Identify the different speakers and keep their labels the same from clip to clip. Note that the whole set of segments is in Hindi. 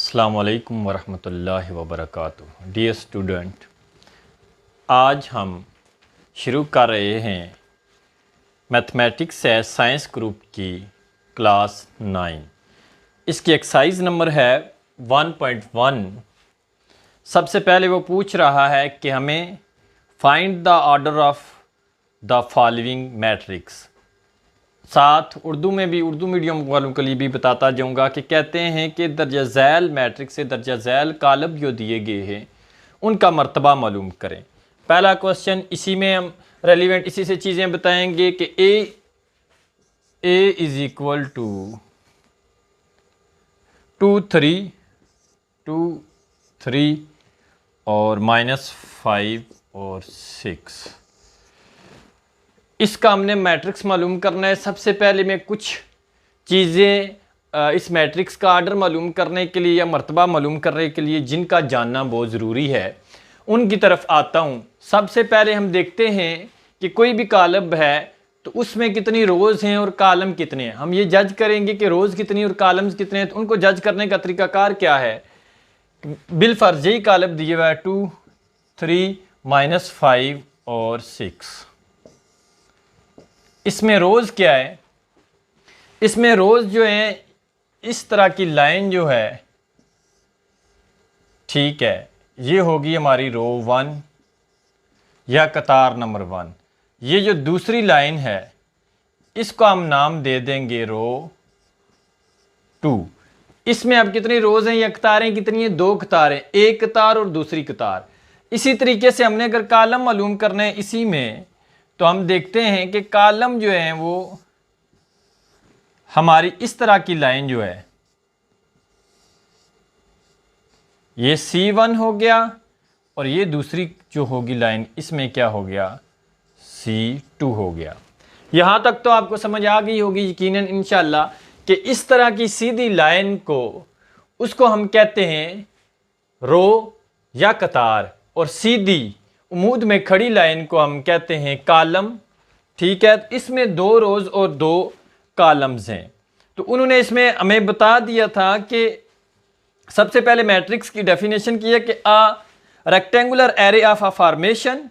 Speaker 1: अस्सलामु अलैकुम वरहमतुल्लाहि वबरकातुहू। डियर स्टूडेंट, आज हम शुरू कर रहे हैं मैथमेटिक्स एज साइंस ग्रुप की क्लास 9। इसकी एक्सरसाइज नंबर है 1.1। सबसे पहले वो पूछ रहा है कि हमें find the order of the following matrix. साथ उर्दू में भी, उर्दू मीडियम वालों के लिए भी बताता जाऊंगा कि कहते हैं कि दर्जा झैल मैट्रिक्स से दर्जा झैल कालब जो दिए गए हैं उनका मर्तबा मालूम करें। पहला क्वेश्चन, इसी में हम रेलिवेंट इसी से चीज़ें बताएंगे कि ए इज़ इक्वल टू 2 3 और -5 और 6। इसका हमने मैट्रिक्स मालूम करना है। सबसे पहले मैं कुछ चीज़ें इस मैट्रिक्स का आर्डर मालूम करने के लिए या मर्तबा मालूम करने के लिए जिनका जानना बहुत ज़रूरी है उनकी तरफ आता हूँ। सबसे पहले हम देखते हैं कि कोई भी कॉलम है तो उसमें कितनी रोज़ हैं और कॉलम कितने हैं। हम ये जज करेंगे कि रोज़ कितनी और कॉलम्स कितने हैं। तो उनको जज करने का तरीकाकार क्या है? बिलफर्ज यही कॉलम दिए हुआ है 2 3 -5 और 6। इसमें रोज़ क्या है? इसमें रोज़ जो है इस तरह की लाइन जो है, ठीक है, ये होगी हमारी रो 1 या कतार नंबर 1। ये जो दूसरी लाइन है इसको हम नाम दे देंगे रो 2। इसमें अब कितनी रोज़ हैं या कतारें कितनी हैं? 2 कतारें, एक कतार और दूसरी कतार। इसी तरीके से हमने अगर कॉलम मालूम करना है इसी में, तो हम देखते हैं कि कॉलम जो है वो हमारी इस तरह की लाइन जो है, ये C1 हो गया और ये दूसरी जो होगी लाइन इसमें क्या हो गया? C2 हो गया। यहां तक तो आपको समझ आ गई होगी यकीनन इंशाल्लाह कि इस तरह की सीधी लाइन को उसको हम कहते हैं रो या कतार, और सीधी उम्मूद में खड़ी लाइन को हम कहते हैं कॉलम। ठीक है, इसमें 2 रोज़ और 2 कॉलम्स हैं। तो उन्होंने इसमें हमें बता दिया था कि सबसे पहले मैट्रिक्स की डेफिनेशन की है कि a rectangular array of a formation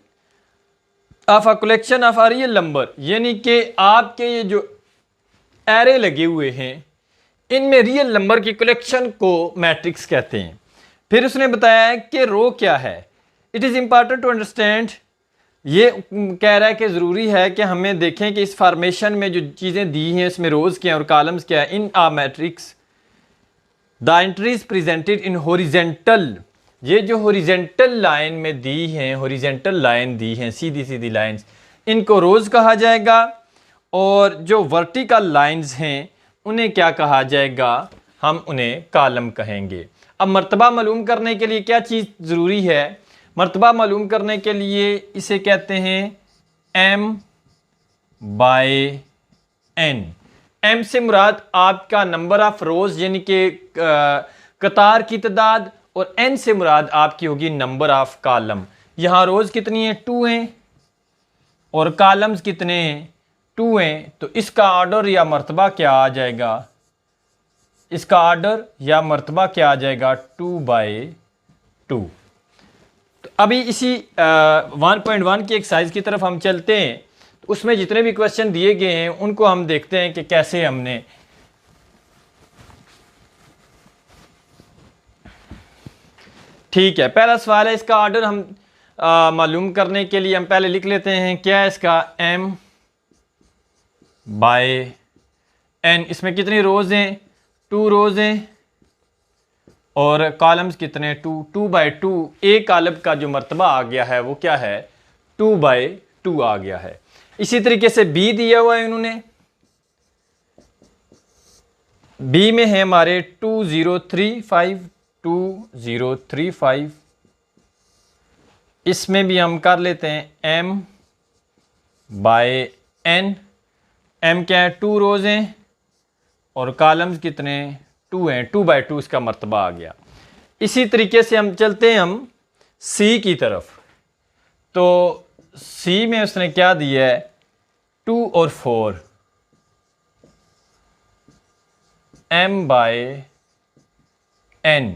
Speaker 1: of a collection of a real number, यानी कि आपके ये जो एरे लगे हुए हैं इनमें रियल नंबर की कलेक्शन को मैट्रिक्स कहते हैं। फिर उसने बताया कि रो क्या है। It is important to understand, ये कह रहा है कि ज़रूरी है कि हमें देखें कि इस फॉर्मेशन में जो चीज़ें दी हैं इसमें रोज़ क्या है और कॉलम्स क्या है। In a matrix the entries presented in horizontal, ये जो हॉरिजेंटल लाइन में दी हैं, हॉरिजेंटल लाइन दी हैं, सीधी सीधी लाइंस, इनको रोज़ कहा जाएगा। और जो वर्टिकल लाइंस हैं उन्हें क्या कहा जाएगा? हम उन्हें कॉलम कहेंगे। अब मर्तबा मालूम करने के लिए क्या चीज़ ज़रूरी है? मर्तबा मालूम करने के लिए इसे कहते हैं m/n। m से मुराद आपका नंबर ऑफ रोज़ यानी कि कतार की तादाद, और n से मुराद आपकी होगी नंबर ऑफ कॉलम। यहाँ रोज़ कितनी है? 2 हैं और कॉलम्स कितने हैं? 2 हैं। तो इसका ऑर्डर या मर्तबा क्या आ जाएगा? इसका ऑर्डर या मर्तबा क्या आ जाएगा? 2/2। तो अभी इसी 1.1 की एक्सरसाइज की तरफ हम चलते हैं। तो उसमें जितने भी क्वेश्चन दिए गए हैं उनको हम देखते हैं कि कैसे हमने ठीक है, पहला सवाल है, इसका ऑर्डर हम मालूम करने के लिए हम पहले लिख लेते हैं क्या है इसका m/n। इसमें कितनी रोज़ हैं? 2 रोज़ हैं और कॉलम्स कितने? 2/2। एक कॉलम का जो मर्तबा आ गया है वो क्या है? 2/2 आ गया है। इसी तरीके से बी दिया हुआ है इन्होंने। बी में है हमारे 2035। इसमें भी हम कर लेते हैं m/n। m क्या है? 2 रोज़ हैं और कॉलम्स कितने? 2 हैं। 2/2 इसका मर्तबा आ गया। इसी तरीके से हम चलते हैं हम सी की तरफ। तो सी में उसने क्या दिया है? 2 और 4, m/2 n।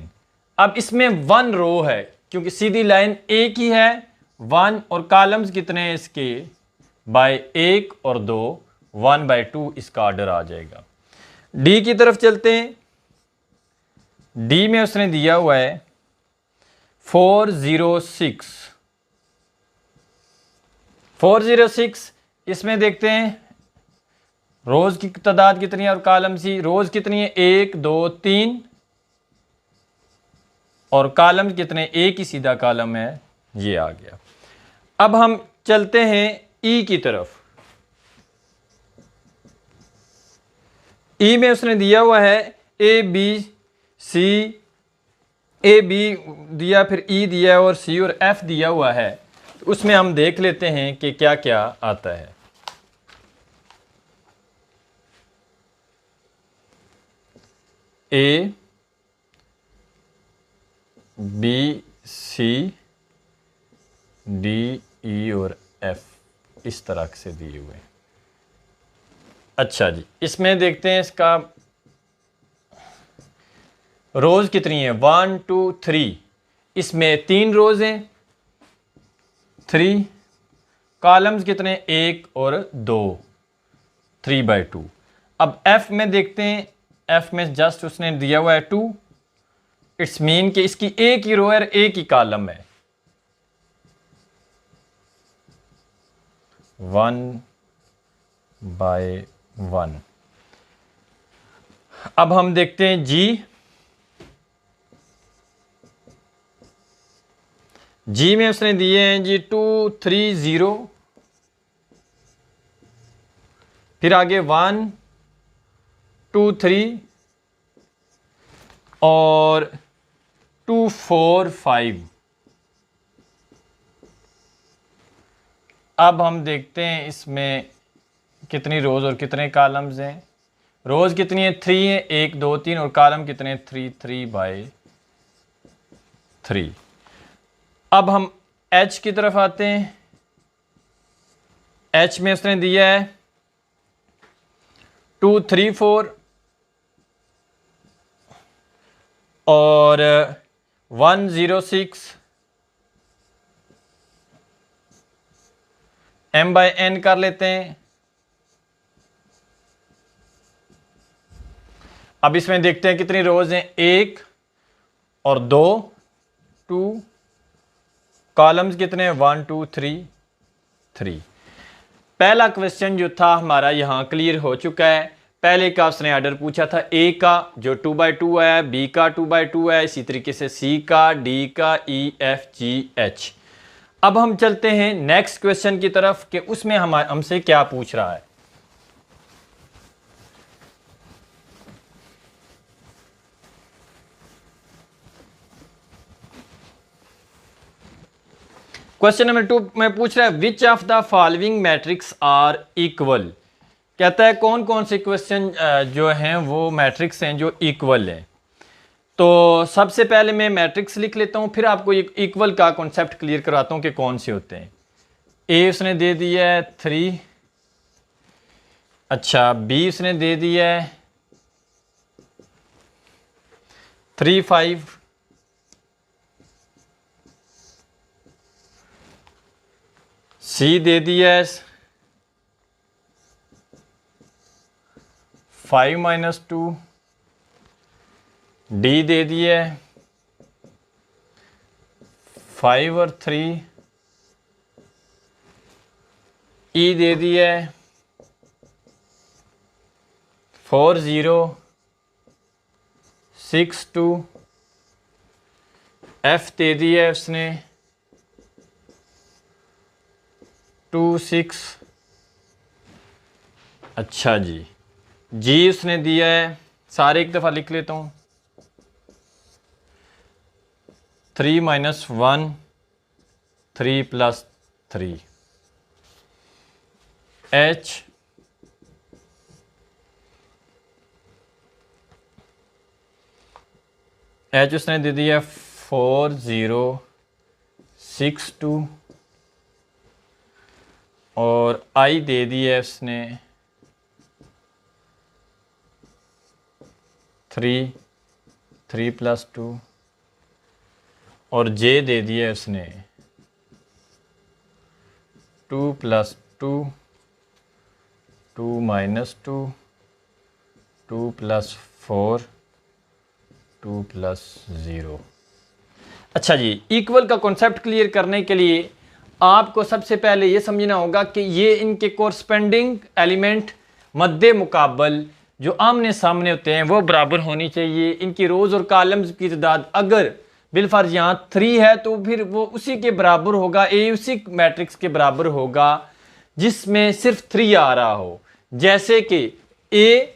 Speaker 1: अब इसमें 1 रो है क्योंकि सीधी लाइन एक ही है, 1 और कॉलम्स कितने हैं इसके बाय 1 और 2, 1/2 इसका ऑर्डर आ जाएगा। डी की तरफ चलते हैं। डी में उसने दिया हुआ है 406। 406 इसमें देखते हैं रोज की तादाद कितनी है और कॉलम सी रोज कितनी है 1 2 3 और कॉलम कितने, एक ही सीधा कॉलम है, ये आ गया। अब हम चलते हैं ई की तरफ। ई में उसने दिया हुआ है ए बी सी, ए बी दिया, फिर ई दिया है और सी और एफ दिया हुआ है। तो उसमें हम देख लेते हैं कि क्या क्या आता है। ए बी सी डी ई और एफ इस तरह से दिए हुए हैं। अच्छा जी, इसमें देखते हैं इसका रोज कितनी है 1 2 3, इसमें 3 रोज हैं, 3 कॉलम्स कितने 1 और 2, 3/2। अब एफ में देखते हैं, एफ में जस्ट उसने दिया हुआ है 2, इट्स मीन कि इसकी एक ही रो है, एक ही कॉलम है, 1/1। अब हम देखते हैं जी। जी में उसने दिए हैं जी 2 3 0, फिर आगे 1 2 3 और 2 4 5। अब हम देखते हैं इसमें कितनी रोज और कितने कॉलम्स हैं। रोज कितनी है 3 है, 1 2 3 और कॉलम कितने 3 3/3। अब हम एच की तरफ आते हैं। एच में उसने दिया है 2 3 4 और 1 0 6, m/n कर लेते हैं। अब इसमें देखते हैं कितनी रोज हैं 1 और 2, 2 कॉलम्स कितने 1 2 3 3। पहला क्वेश्चन जो था हमारा यहां क्लियर हो चुका है। पहले का उसने ऑर्डर पूछा था ए का जो 2/2 है, बी का 2/2 है, इसी तरीके से सी का, डी का, ई एफ जी एच। अब हम चलते हैं नेक्स्ट क्वेश्चन की तरफ कि उसमें हमसे क्या पूछ रहा है। क्वेश्चन नंबर 2 में पूछ रहा है which of the following matrix are equal. कहता है कौन कौन से क्वेश्चन जो हैं वो मैट्रिक्स हैं जो इक्वल हैं। तो सबसे पहले मैं मैट्रिक्स लिख लेता हूं, फिर आपको इक्वल का कॉन्सेप्ट क्लियर करवाता हूं कि कौन से होते हैं। ए उसने दे दिया है 3, अच्छा बी उसने दे दिया है 3 5, सी दे दिया है 5 - 2, डी दे दिया है 5 और 3, ई दे दिया है 4 0 6 2, एफ दे दिया है उसने 2 6। अच्छा जी उसने दिया है, सारे एक दफ़ा लिख लेता हूँ 3 - 1 3 + 3। एच उसने दे दिया 4 0 6 2 और आई दे दिया उसने 3 3 + 2 और जे दे दिया उसने 2 + 2 2 - 2 2 + 4 2 + 0। अच्छा जी, इक्वल का कॉन्सेप्ट क्लियर करने के लिए आपको सबसे पहले ये समझना होगा कि ये इनके कोरस्पेंडिंग एलिमेंट मद्दे मुकाबल जो आमने सामने होते हैं वो बराबर होनी चाहिए। इनकी रोज़ और कॉलम्स की तादाद अगर बिलफर्ज यहाँ 3 है तो फिर वो उसी के बराबर होगा, ए उसी मैट्रिक्स के बराबर होगा जिसमें सिर्फ 3 आ रहा हो। जैसे कि ए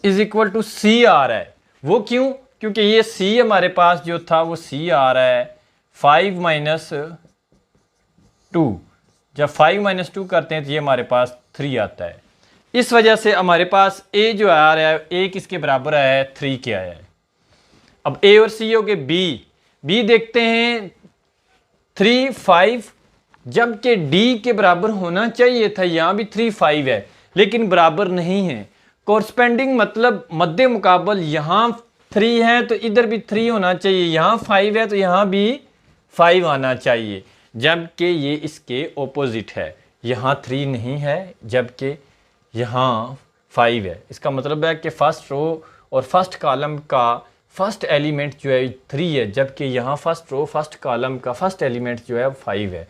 Speaker 1: = सी आ रहा है, वो क्यों? क्योंकि ये सी हमारे पास जो था वो सी आ रहा है 5 - 2। जब 5 - 2 करते हैं तो ये हमारे पास 3 आता है। इस वजह से हमारे पास ए जो आ रहा है ए किसके बराबर आया है? 3 के आया है। अब ए और सी हो गए बी देखते हैं 3 5, जबकि डी के बराबर होना चाहिए था। यहाँ भी 3 5 है लेकिन बराबर नहीं है। कोरस्पेंडिंग मतलब मद्दे मुकाबल यहाँ 3 है तो इधर भी 3 होना चाहिए, यहाँ 5 है तो यहाँ भी 5 आना चाहिए, जबकि ये इसके ऑपोजिट है। यहाँ 3 नहीं है जबकि यहाँ 5 है। इसका मतलब है कि फर्स्ट रो और फर्स्ट कॉलम का फर्स्ट एलिमेंट जो है 3 है, जबकि यहाँ फर्स्ट रो फर्स्ट कॉलम का फर्स्ट एलिमेंट जो है 5 है।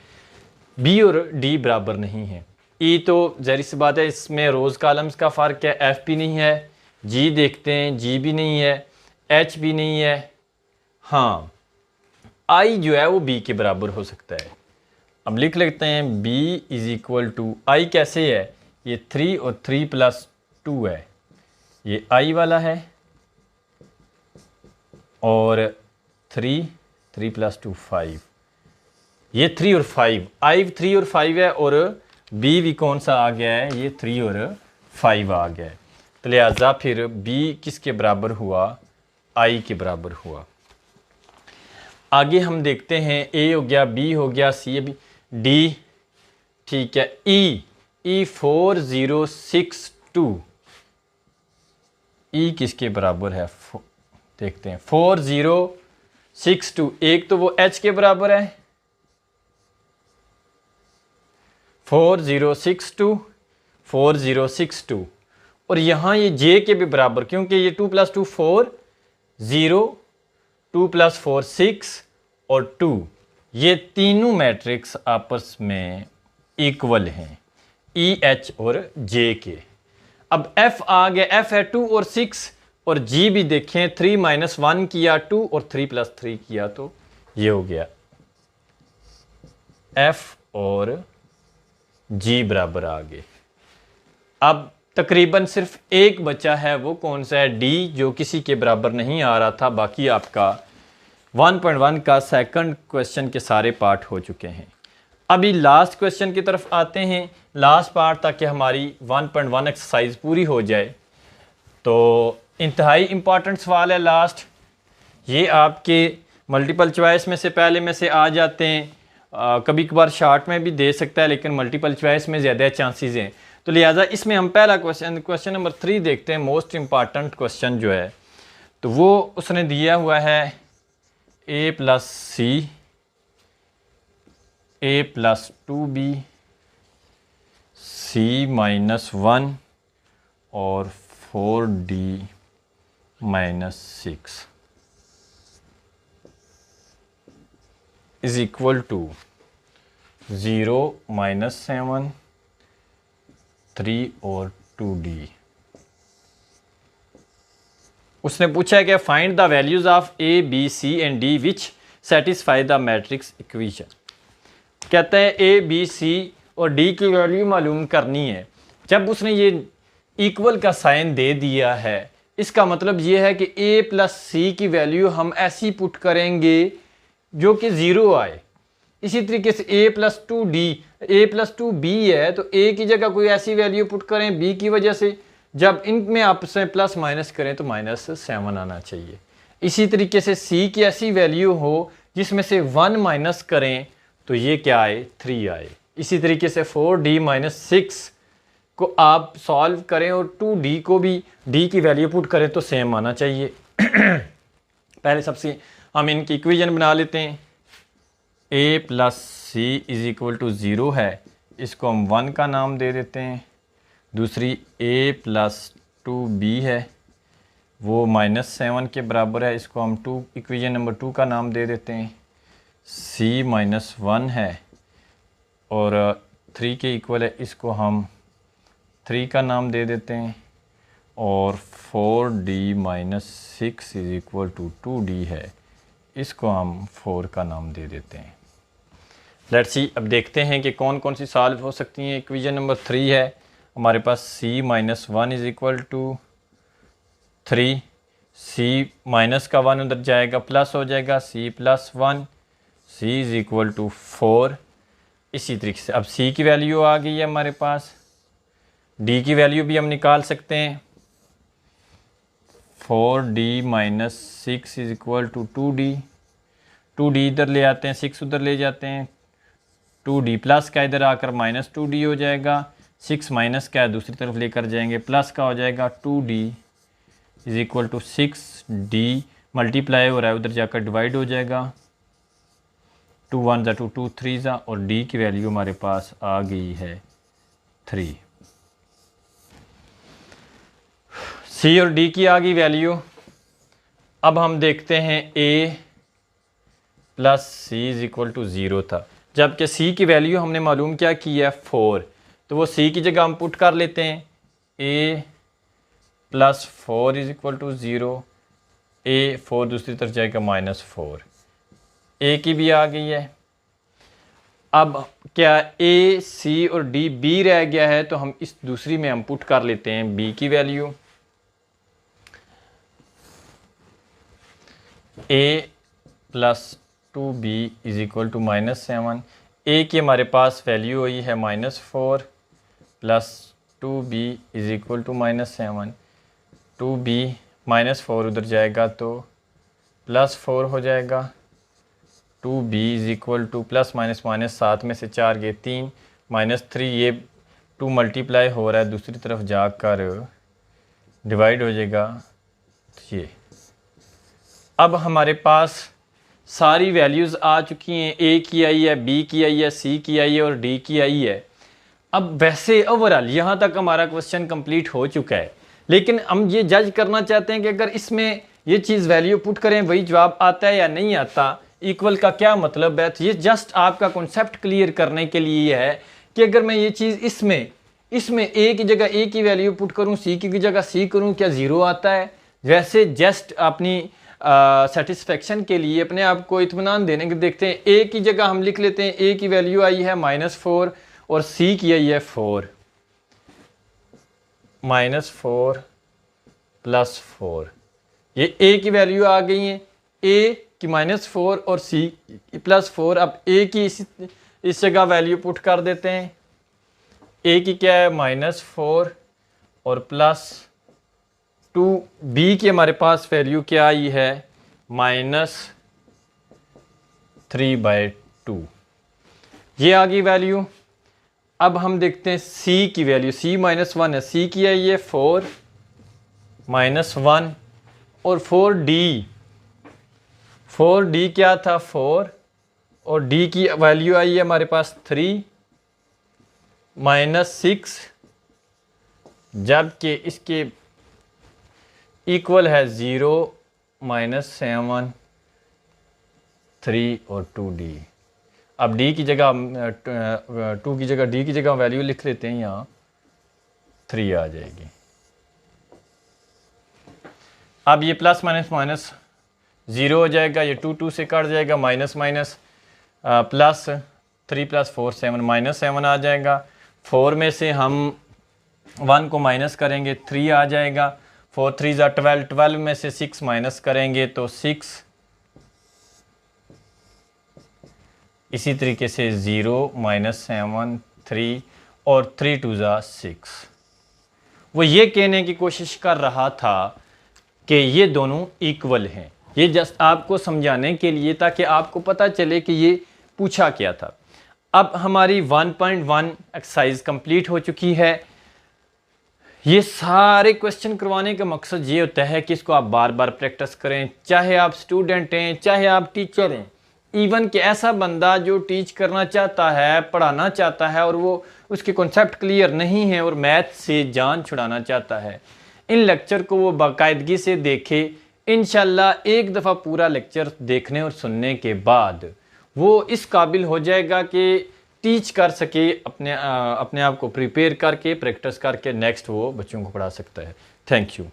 Speaker 1: बी और डी बराबर नहीं है। ई तो ज़ाहिर सी बात है, इसमें रोज़ कॉलम्स का फ़र्क है। एफ भी नहीं है। जी देखते हैं, जी भी नहीं है, एच भी नहीं है। हाँ, आई जो है वो बी के बराबर हो सकता है। अब लिख लेते हैं बी = आई कैसे है? ये 3 और 3 + 2 है, ये आई वाला है, और 3 + 2 5, ये 3 और 5, आई 3 और 5 है, और बी भी कौन सा आ गया है? ये 3 और 5 आ गया है। तो लिहाजा फिर बी किसके बराबर हुआ? आई के बराबर हुआ। आगे हम देखते हैं ए हो गया, बी हो गया, सी बी, डी, ठीक है। ई 4062, ई किसके बराबर है? देखते हैं 4062, एक तो वो एच के बराबर है 4062, और यहाँ ये जे के भी बराबर, क्योंकि ये 2 + 2 4 0 2 + 4 6 और 2, ये तीनों मैट्रिक्स आपस में इक्वल हैं ई एच और जे के। अब एफ आ गया, एफ है 2 और 6, और जी भी देखें 3 - 1 किया 2 और 3 + 3 किया तो ये हो गया एफ और जी बराबर आ गए। अब तकरीबन सिर्फ एक बचा है, वो कौन सा है? डी, जो किसी के बराबर नहीं आ रहा था। बाकी आपका 1.1 का सेकंड क्वेश्चन के सारे पार्ट हो चुके हैं। अभी लास्ट क्वेश्चन की तरफ आते हैं, लास्ट पार्ट, ताकि हमारी 1.1 एक्सरसाइज पूरी हो जाए। तो इंतहाई इम्पॉर्टेंट सवाल है लास्ट। ये आपके मल्टीपल चॉइस में से पहले में से आ जाते हैं, कभी कभार शार्ट में भी दे सकता है, लेकिन मल्टीपल चॉइस में ज़्यादा चांसेस हैं। तो लिहाजा इसमें हम पहला क्वेश्चन नंबर 3 देखते हैं। मोस्ट इम्पॉर्टेंट क्वेश्चन जो है तो वो उसने दिया हुआ है a + c, a + 2b, c - 1 और 4d - 6 = 0 - 7 3 और 2d। उसने पूछा है कि find the values of A B C and D which satisfy the matrix equation. कहता है ए बी सी और डी की वैल्यू मालूम करनी है। जब उसने ये इक्वल का साइन दे दिया है, इसका मतलब ये है कि ए + सी की वैल्यू हम ऐसी पुट करेंगे जो कि 0 आए। इसी तरीके से a + 2d, a + 2b है तो a की जगह कोई ऐसी वैल्यू पुट करें b की वजह से, जब इनमें आपस में प्लस माइनस करें तो -7 आना चाहिए। इसी तरीके से c की ऐसी वैल्यू हो जिसमें से 1 माइनस करें तो ये क्या आए? 3 आए। इसी तरीके से 4d - 6 को आप सॉल्व करें और 2d को भी d की वैल्यू पुट करें तो सेम आना चाहिए। पहले सबसे हम इनकी इक्वेशन बना लेते हैं। a plus C is equal to 0 है, इसको हम 1 का नाम दे देते हैं। दूसरी a प्लस 2b है, वो -7 के बराबर है, इसको हम इक्वेशन नंबर 2 का नाम दे देते हैं। c -1 है और 3 के इक्वल है, इसको हम 3 का नाम दे देते हैं। और 4d - 6 is equal to 2d है, इसको हम 4 का नाम दे देते हैं। लेट्स सी, अब देखते हैं कि कौन कौन सी सॉल्व हो सकती हैं। इक्वेशन नंबर 3 है हमारे पास, c -1 is equal to 3, c minus का 1 उधर जाएगा, प्लस हो जाएगा c + 1, c is equal to 4। इसी तरीके से अब c की वैल्यू आ गई है हमारे पास, d की वैल्यू भी हम निकाल सकते हैं। 4d - 6 is equal to 2d, 2d इधर ले आते हैं, 6 उधर ले जाते हैं, 2d प्लस का इधर आकर -2d हो जाएगा, 6 माइनस का दूसरी तरफ लेकर जाएंगे, प्लस का हो जाएगा 2d is equal to 6d multiply हो रहा है, उधर जाकर डिवाइड हो जाएगा, 2 1 ज़ा 2 2 3 ज़ा, और d की वैल्यू हमारे पास आ गई है 3। c और d की आ गई वैल्यू। अब हम देखते हैं a plus C is equal to 0 था, जबकि c की वैल्यू हमने मालूम क्या की है 4, तो वो c की जगह हम पुट कर लेते हैं। a plus 4 is equal to 0, a 4 दूसरी तरफ जाएगा -4, a की भी आ गई है। अब क्या a, c और d b रह गया है, तो हम इस दूसरी में हम पुट कर लेते हैं b की वैल्यू। a plus 2b is equal to -7, a की हमारे पास वैल्यू हुई है -4 plus 2b is equal to -7, 2b -4 उधर जाएगा तो +4 हो जाएगा, 2b is equal two plus minus minus 7 में से 4 गए 3, -3, ये 2 मल्टीप्लाई हो रहा है, दूसरी तरफ जाकर डिवाइड हो जाएगा ये। अब हमारे पास सारी वैल्यूज़ आ चुकी हैं, a की आई है, b की आई है, c की आई है और d की आई है। अब वैसे ओवरऑल यहाँ तक हमारा क्वेश्चन कंप्लीट हो चुका है, लेकिन हम ये जज करना चाहते हैं कि अगर इसमें ये चीज़ वैल्यू पुट करें वही जवाब आता है या नहीं आता, इक्वल का क्या मतलब है। तो ये जस्ट आपका कॉन्सेप्ट क्लियर करने के लिए है कि अगर मैं ये चीज़ इसमें a की जगह a की वैल्यू पुट करूँ, c की जगह c करूँ, क्या 0 आता है। वैसे जस्ट अपनी सेटिस्फेक्शन के लिए, अपने आप को इत्मीनान देने के देखते हैं, a की जगह हम लिख लेते हैं, a की वैल्यू आई है -4 और c की आई है 4, -4 + 4, ये a की वैल्यू आ गई है, a की -4 और c की +4। अब a की इस जगह वैल्यू पुट कर देते हैं, a की क्या है -4 और +2, b की हमारे पास वैल्यू क्या आई है -3/2, ये आ गई वैल्यू। अब हम देखते हैं c की वैल्यू, c -1 है, c की आई है 4 -1 और 4d क्या था 4 और d की वैल्यू आई है हमारे पास 3 -6, जबकि इसके इक्वल है 0 -7 3 और 2d। अब d की जगह 2 की जगह d की जगह वैल्यू लिख लेते हैं, यहाँ 3 आ जाएगी। अब ये प्लस माइनस माइनस 0 हो जाएगा, ये 2 2 से कट जाएगा, माइनस माइनस प्लस 3 + 4 7, -7 आ जाएगा। 4 में से हम 1 को माइनस करेंगे 3 आ जाएगा, 4 3 ज़ा 12, 12 में से 6 माइनस करेंगे तो 6, इसी तरीके से 0 -7 3 और 3 2 ज़ा 6। वो ये कहने की कोशिश कर रहा था कि ये दोनों इक्वल हैं, ये जस्ट आपको समझाने के लिए ताकि आपको पता चले कि ये पूछा क्या था। अब हमारी 1.1 एक्सरसाइज कंप्लीट हो चुकी है। ये सारे क्वेश्चन करवाने का मकसद ये होता है कि इसको आप बार बार प्रैक्टिस करें, चाहे आप स्टूडेंट हैं, चाहे आप टीचर हैं, इवन कि ऐसा बंदा जो टीच करना चाहता है, पढ़ाना चाहता है और वो उसके कॉन्सेप्ट क्लियर नहीं है और मैथ से जान छुड़ाना चाहता है, इन लेक्चर को वो बाकायदगी से देखे। इंशाल्लाह एक दफ़ा पूरा लेक्चर देखने और सुनने के बाद वो इस काबिल हो जाएगा कि टीच कर सके, अपने आप को प्रिपेयर करके प्रैक्टिस करके नेक्स्ट वो बच्चों को पढ़ा सकता है। Thank you.